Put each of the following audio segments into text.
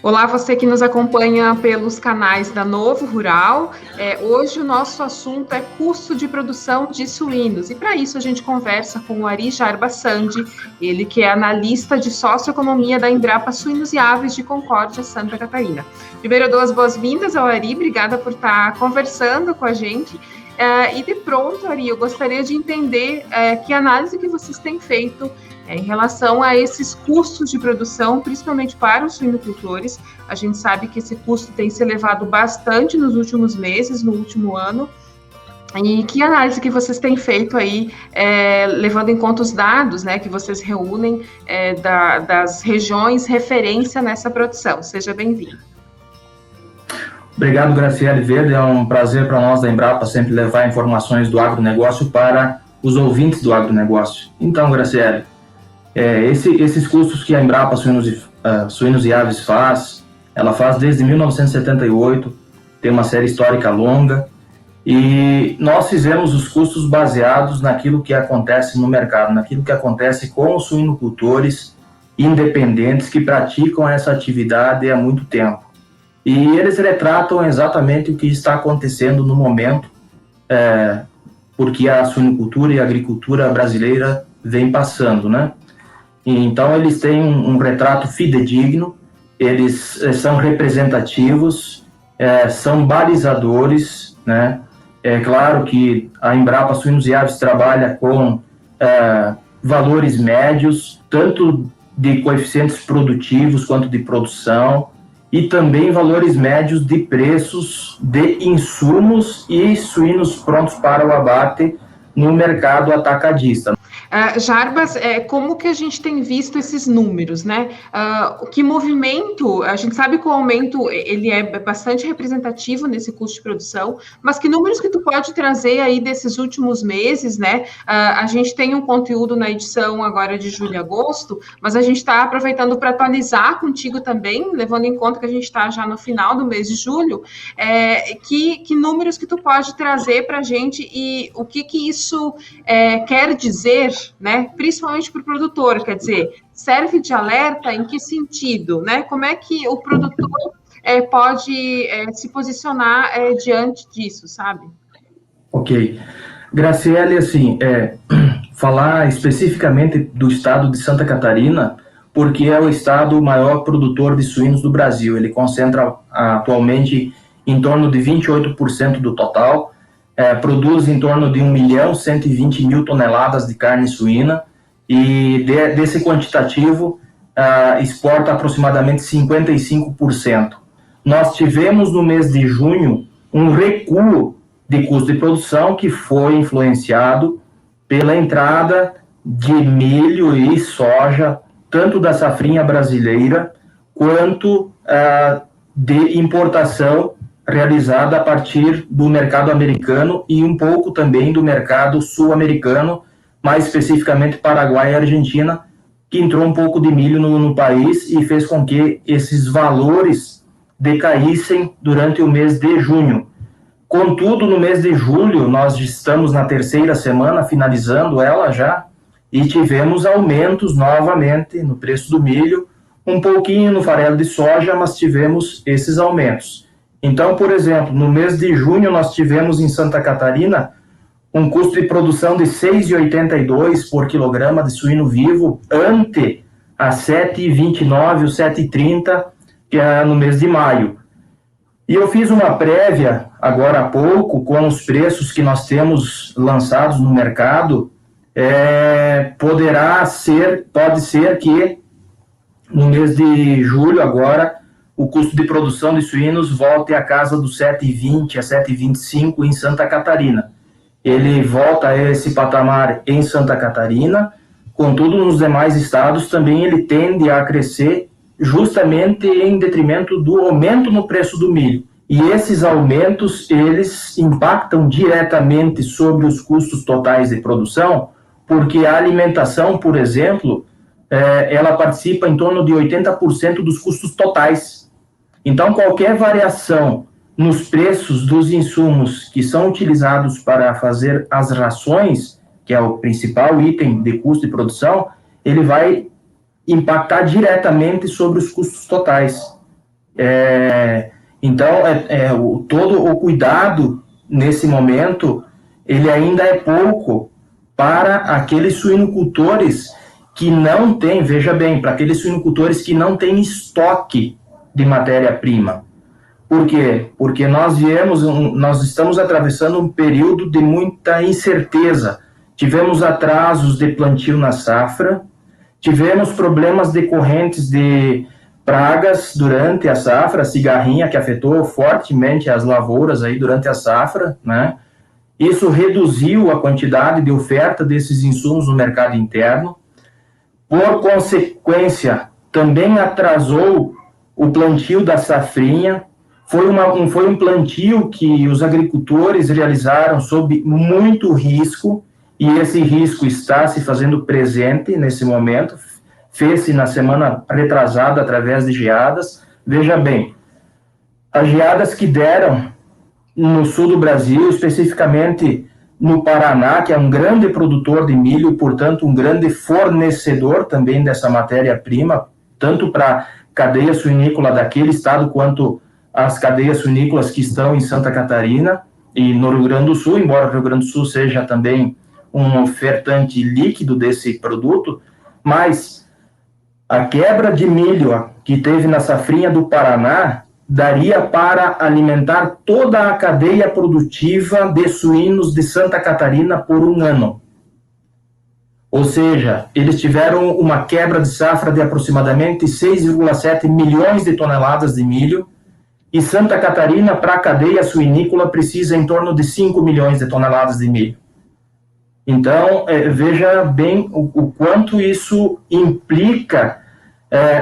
Olá, você que nos acompanha pelos canais da Novo Rural. Hoje o nosso assunto é custo de produção de suínos. E para isso a gente conversa com o Ari Jarbasandi, ele que é analista de socioeconomia da Embrapa Suínos e Aves de Concórdia, Santa Catarina. Primeiro, eu dou as boas-vindas ao Ari, obrigada por estar conversando com a gente. E de pronto, Ari, eu gostaria de entender que análise que vocês têm feito em relação a esses custos de produção, principalmente para os suinocultores. A gente sabe que esse custo tem se elevado bastante nos últimos meses, no último ano. E que análise que vocês têm feito aí, levando em conta os dados, né, que vocês reúnem das regiões referência nessa produção? Seja bem-vindo. Obrigado, Graciele Verde. É um prazer para nós da Embrapa sempre levar informações do agronegócio para os ouvintes do agronegócio. Então, Graciele, esses custos que a Embrapa Suínos e Aves ela faz desde 1978, tem uma série histórica longa, e nós fizemos os custos baseados naquilo que acontece no mercado, naquilo que acontece com os suinocultores independentes que praticam essa atividade há muito tempo. E eles retratam exatamente o que está acontecendo no momento, porque a suinocultura e a agricultura brasileira vem passando, né? Então, eles têm um retrato fidedigno, eles são representativos, são balizadores, né? É claro que a Embrapa Suínos e Aves trabalha com valores médios, tanto de coeficientes produtivos quanto de produção, e também valores médios de preços de insumos e suínos prontos para o abate no mercado atacadista. Jarbas, como que a gente tem visto esses números, né? Que movimento, a gente sabe que o aumento ele é bastante representativo nesse custo de produção, mas que números que tu pode trazer aí desses últimos meses, né? A gente tem um conteúdo na edição agora de julho e agosto, mas a gente está aproveitando para atualizar contigo também, levando em conta que a gente está já no final do mês de julho, que números que tu pode trazer para a gente e o que isso quer dizer, né? Principalmente para o produtor, quer dizer, serve de alerta em que sentido, né? Como é que o produtor pode se posicionar diante disso, sabe? Ok. Graciele, assim, falar especificamente do estado de Santa Catarina, porque é o estado maior produtor de suínos do Brasil. Ele concentra atualmente em torno de 28% do total, produz em torno de 1.120.000 toneladas de carne suína e desse quantitativo exporta aproximadamente 55%. Nós tivemos no mês de junho um recuo de custo de produção que foi influenciado pela entrada de milho e soja, tanto da safrinha brasileira quanto de importação realizada a partir do mercado americano e um pouco também do mercado sul-americano, mais especificamente Paraguai e Argentina, que entrou um pouco de milho no país e fez com que esses valores decaíssem durante o mês de junho. Contudo, no mês de julho, nós estamos na terceira semana, finalizando ela já, e tivemos aumentos novamente no preço do milho, um pouquinho no farelo de soja, mas tivemos esses aumentos. Então, por exemplo, no mês de junho nós tivemos em Santa Catarina um custo de produção de R$ 6,82 por quilograma de suíno vivo, ante a R$ 7,29, o 7,30, que é no mês de maio. E eu fiz uma prévia, agora há pouco, com os preços que nós temos lançados no mercado, pode ser que no mês de julho agora, o custo de produção de suínos volte à casa dos 7,20 a 7,25 em Santa Catarina. Ele volta a esse patamar em Santa Catarina, contudo, nos demais estados também ele tende a crescer justamente em detrimento do aumento no preço do milho. E esses aumentos, eles impactam diretamente sobre os custos totais de produção, porque a alimentação, por exemplo, ela participa em torno de 80% dos custos totais. Então, qualquer variação nos preços dos insumos que são utilizados para fazer as rações, que é o principal item de custo de produção, ele vai impactar diretamente sobre os custos totais. Então, todo o cuidado nesse momento, ele ainda é pouco para aqueles suinocultores que não têm, veja bem, para aqueles suinocultores que não têm estoque de matéria-prima. Por quê? Porque nós estamos atravessando um período de muita incerteza. Tivemos atrasos de plantio na safra, tivemos problemas decorrentes de pragas durante a safra, a cigarrinha que afetou fortemente as lavouras aí durante a safra, né? Isso reduziu a quantidade de oferta desses insumos no mercado interno. Por consequência, também atrasou o plantio da safrinha. Foi um plantio que os agricultores realizaram sob muito risco, e esse risco está se fazendo presente nesse momento. Fez-se na semana retrasada através de geadas. Veja bem, as geadas que deram no sul do Brasil, especificamente no Paraná, que é um grande produtor de milho, portanto, um grande fornecedor também dessa matéria-prima, tanto para a cadeia suinícola daquele estado, quanto as cadeias suinícolas que estão em Santa Catarina e no Rio Grande do Sul, embora o Rio Grande do Sul seja também um ofertante líquido desse produto, mas a quebra de milho que teve na safrinha do Paraná daria para alimentar toda a cadeia produtiva de suínos de Santa Catarina por um ano. Ou seja, eles tiveram uma quebra de safra de aproximadamente 6,7 milhões de toneladas de milho, e Santa Catarina, para a cadeia suinícola, precisa em torno de 5 milhões de toneladas de milho. Então, veja bem o quanto isso implica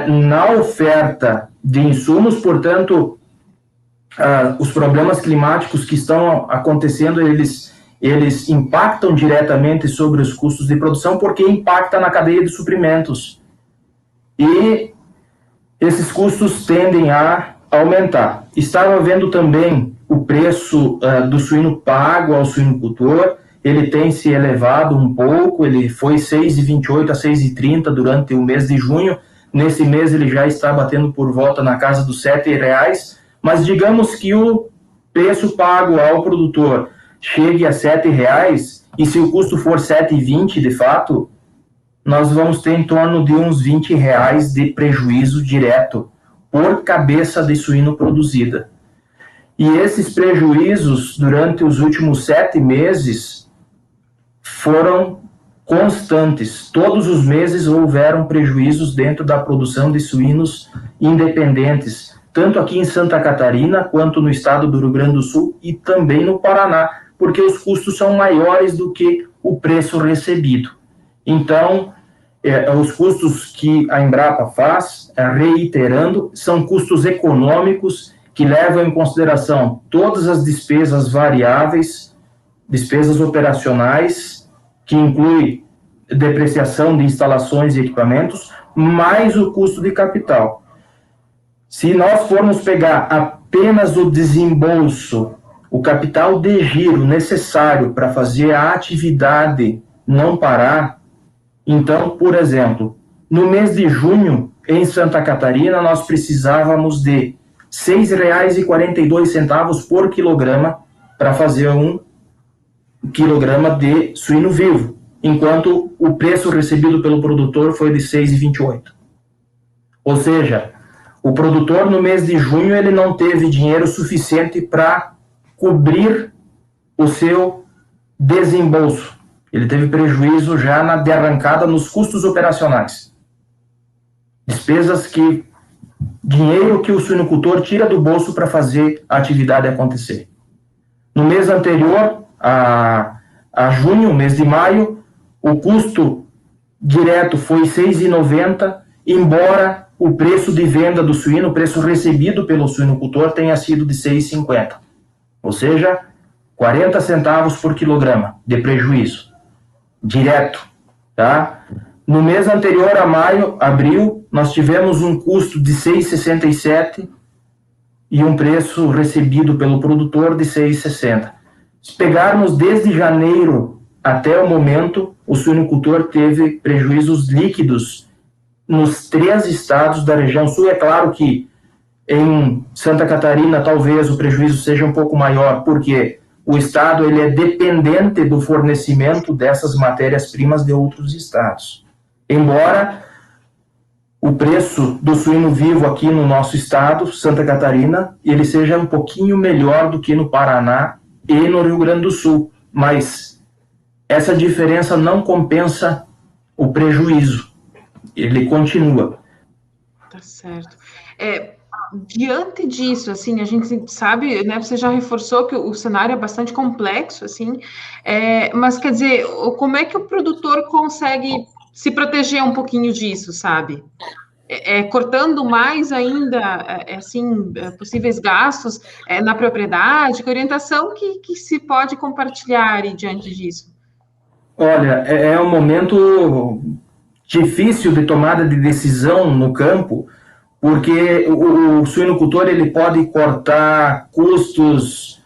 na oferta de insumos. Portanto, os problemas climáticos que estão acontecendo, eles impactam diretamente sobre os custos de produção, porque impacta na cadeia de suprimentos. E esses custos tendem a aumentar. Estava vendo também o preço do suíno pago ao suinocultor. Ele tem se elevado um pouco, ele foi 6,28 a 6,30 durante o mês de junho. Nesse mês ele já está batendo por volta na casa dos R$7, mas digamos que o preço pago ao produtor chegue a R$7, e se o custo for 7,20 de fato, nós vamos ter em torno de uns R$20 de prejuízo direto por cabeça de suíno produzida. E esses prejuízos durante os últimos 7 meses foram constantes. Todos os meses houveram prejuízos dentro da produção de suínos independentes, tanto aqui em Santa Catarina, quanto no estado do Rio Grande do Sul e também no Paraná, porque os custos são maiores do que o preço recebido. Então, os custos que a Embrapa faz, reiterando, são custos econômicos que levam em consideração todas as despesas variáveis, despesas operacionais, que inclui depreciação de instalações e equipamentos, mais o custo de capital. Se nós formos pegar apenas o desembolso, o capital de giro necessário para fazer a atividade não parar, então, por exemplo, no mês de junho, em Santa Catarina, nós precisávamos de R$ 6,42 por quilograma para fazer 1 quilograma de suíno vivo, enquanto o preço recebido pelo produtor foi de 6,28. Ou seja, o produtor no mês de junho ele não teve dinheiro suficiente para cobrir o seu desembolso. Ele teve prejuízo já de arrancada nos custos operacionais. Dinheiro que o suinocultor tira do bolso para fazer a atividade acontecer. No mês anterior, a junho, mês de maio, o custo direto foi R$ 6,90, embora o preço de venda do suíno, o preço recebido pelo suinocultor, tenha sido de R$ 6,50. Ou seja, 40 centavos por quilograma de prejuízo direto, tá? No mês anterior a maio, abril, nós tivemos um custo de R$ 6,67 e um preço recebido pelo produtor de R$ 6,60. Se pegarmos desde janeiro até o momento, o suinocultor teve prejuízos líquidos nos 3 estados da região sul. É claro que Em Santa Catarina, talvez o prejuízo seja um pouco maior, porque o estado ele é dependente do fornecimento dessas matérias-primas de outros estados. Embora o preço do suíno vivo aqui no nosso estado, Santa Catarina, ele seja um pouquinho melhor do que no Paraná e no Rio Grande do Sul, mas essa diferença não compensa o prejuízo, ele continua. Tá certo. Diante disso, assim, a gente sabe, né, você já reforçou que o cenário é bastante complexo, assim, mas quer dizer, como é que o produtor consegue se proteger um pouquinho disso, sabe? Cortando mais ainda, assim, possíveis gastos na propriedade, que orientação que se pode compartilhar aí diante disso? Olha, é um momento difícil de tomada de decisão no campo, porque o suinocultor ele pode cortar custos,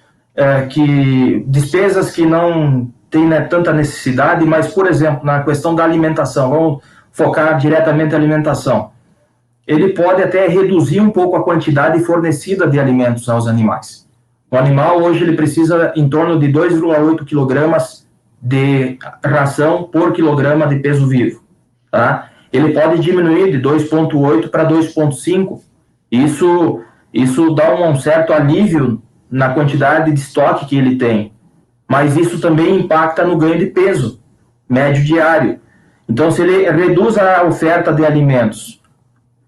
despesas que não tem, né, tanta necessidade, mas, por exemplo, na questão da alimentação, vamos focar diretamente na alimentação. Ele pode até reduzir um pouco a quantidade fornecida de alimentos aos animais. O animal hoje ele precisa em torno de 2,8 kg de ração por quilograma de peso vivo, tá? Ele pode diminuir de 2,8 para 2,5. Isso dá um certo alívio na quantidade de estoque que ele tem, mas isso também impacta no ganho de peso médio diário. Então, se ele reduz a oferta de alimentos,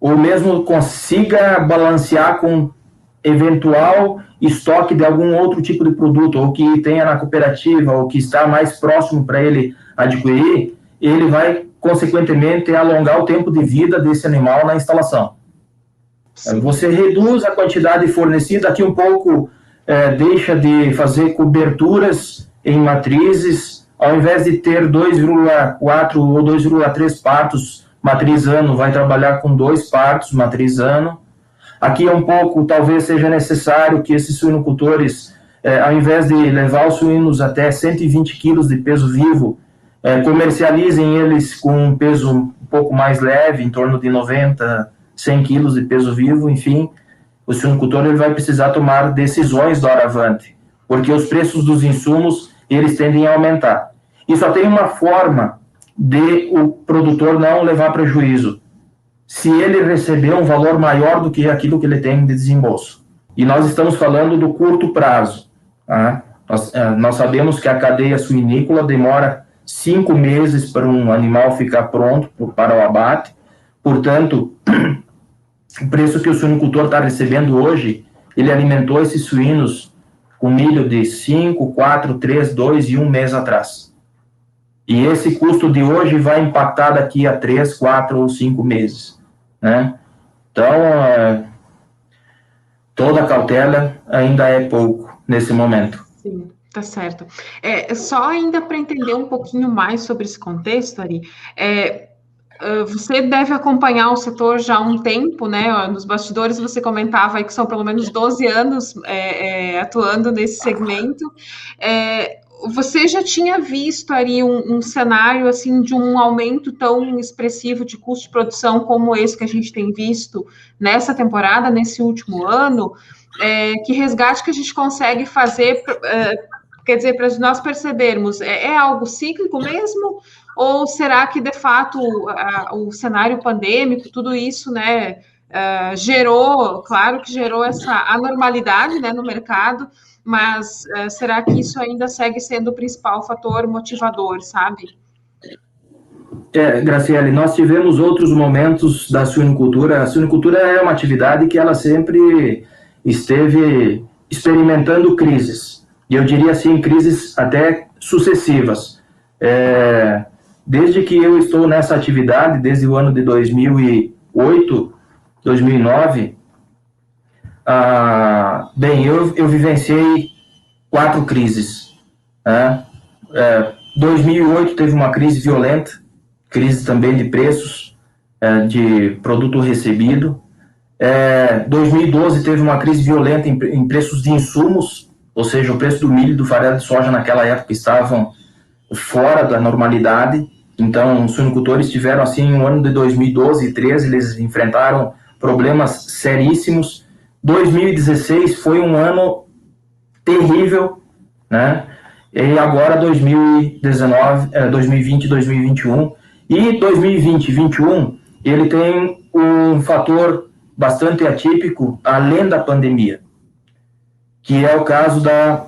ou mesmo consiga balancear com eventual estoque de algum outro tipo de produto, ou que tenha na cooperativa, ou que está mais próximo para ele adquirir, ele vai, consequentemente, alongar o tempo de vida desse animal na instalação. Sim. Você reduz a quantidade fornecida, aqui um pouco deixa de fazer coberturas em matrizes, ao invés de ter 2,4 ou 2,3 partos matriz ano, vai trabalhar com 2 partos matriz ano. Aqui um pouco, talvez seja necessário que esses suinocultores, ao invés de levar os suínos até 120 quilos de peso vivo, comercializem eles com um peso um pouco mais leve, em torno de 90, 100 quilos de peso vivo. Enfim, o suinocultor ele vai precisar tomar decisões doravante, porque os preços dos insumos eles tendem a aumentar. E só tem uma forma de o produtor não levar prejuízo: se ele receber um valor maior do que aquilo que ele tem de desembolso. E nós estamos falando do curto prazo. Tá? Nós sabemos que a cadeia suinícola demora 5 meses para um animal ficar pronto para o abate. Portanto, o preço que o suinocultor está recebendo hoje, ele alimentou esses suínos com milho de 5, 4, 3, 2 e 1 mês atrás. E esse custo de hoje vai impactar daqui a 3, 4 ou 5 meses, né? Então, toda a cautela ainda é pouco nesse momento. Sim, tá certo. Só ainda para entender um pouquinho mais sobre esse contexto, Ari, você deve acompanhar o setor já há um tempo, né? Nos bastidores você comentava aí que são pelo menos 12 anos atuando nesse segmento. Você já tinha visto ali um cenário assim de um aumento tão expressivo de custo de produção como esse que a gente tem visto nessa temporada, nesse último ano? Que resgate que a gente consegue fazer, quer dizer, para nós percebermos, é algo cíclico mesmo? Ou será que, de fato, o cenário pandêmico, tudo isso, né, claro que gerou essa anormalidade, né, no mercado, mas será que isso ainda segue sendo o principal fator motivador, sabe? Graciele, nós tivemos outros momentos da suinocultura. A suinocultura é uma atividade que ela sempre esteve experimentando crises, e eu diria assim, crises até sucessivas. Desde que eu estou nessa atividade, desde o ano de 2008, 2009, eu vivenciei 4 crises. 2008 teve uma crise violenta, crise também de preços, de produto recebido. 2012 teve uma crise violenta em preços de insumos, ou seja, o preço do milho e do farelo de soja naquela época estavam fora da normalidade. Então, os suinocultores tiveram, assim, no ano de 2012 e 2013, eles enfrentaram problemas seríssimos 2016 foi um ano terrível, né? E agora 2019, 2020 e 2021. E 2020 e 2021, ele tem um fator bastante atípico, além da pandemia, que é o caso da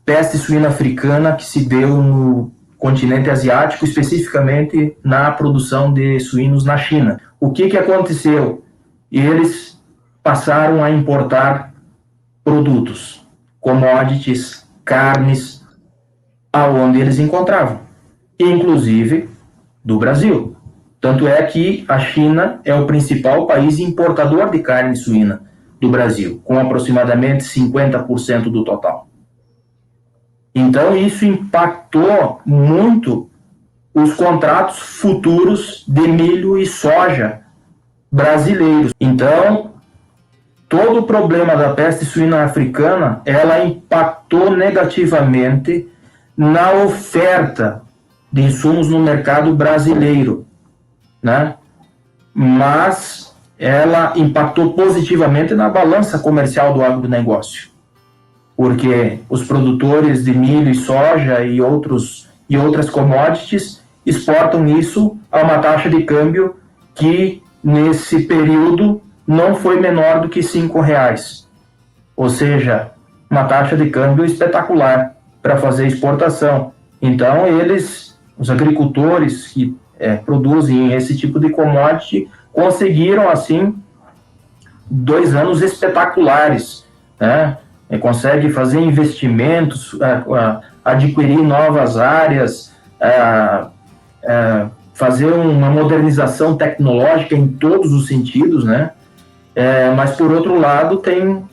peste suína africana, que se deu no continente asiático, especificamente na produção de suínos na China. O que aconteceu? Eles passaram a importar produtos, commodities, carnes, aonde eles encontravam, inclusive do Brasil. Tanto é que a China é o principal país importador de carne suína do Brasil, com aproximadamente 50% do total. Então, isso impactou muito os contratos futuros de milho e soja brasileiros. Então, todo o problema da peste suína africana, ela impactou negativamente na oferta de insumos no mercado brasileiro, né? Mas ela impactou positivamente na balança comercial do agronegócio, porque os produtores de milho e soja e outras commodities exportam isso a uma taxa de câmbio que, nesse período, não foi menor do que R$5. Ou seja, uma taxa de câmbio espetacular para fazer exportação. Então, os agricultores que produzem esse tipo de commodity, conseguiram, assim, 2 anos espetaculares, né? Consegue fazer investimentos, adquirir novas áreas, fazer uma modernização tecnológica em todos os sentidos, né? Mas, por outro lado, tem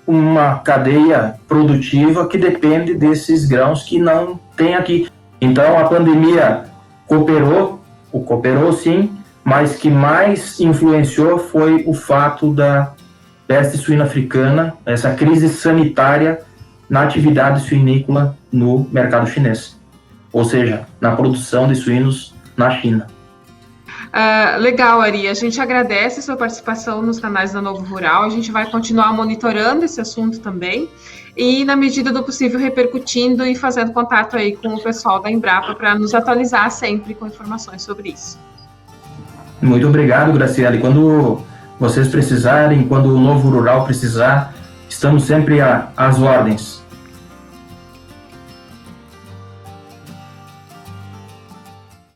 uma cadeia produtiva que depende desses grãos que não tem aqui. Então, a pandemia cooperou sim, mas que mais influenciou foi o fato da peste suína africana, essa crise sanitária na atividade suinícola no mercado chinês, ou seja, na produção de suínos na China. Legal, Ari. A gente agradece a sua participação nos canais da Novo Rural. A gente vai continuar monitorando esse assunto também e, na medida do possível, repercutindo e fazendo contato aí com o pessoal da Embrapa para nos atualizar sempre com informações sobre isso. Muito obrigado, Graciela. E quando vocês precisarem, quando o Novo Rural precisar, estamos sempre às ordens.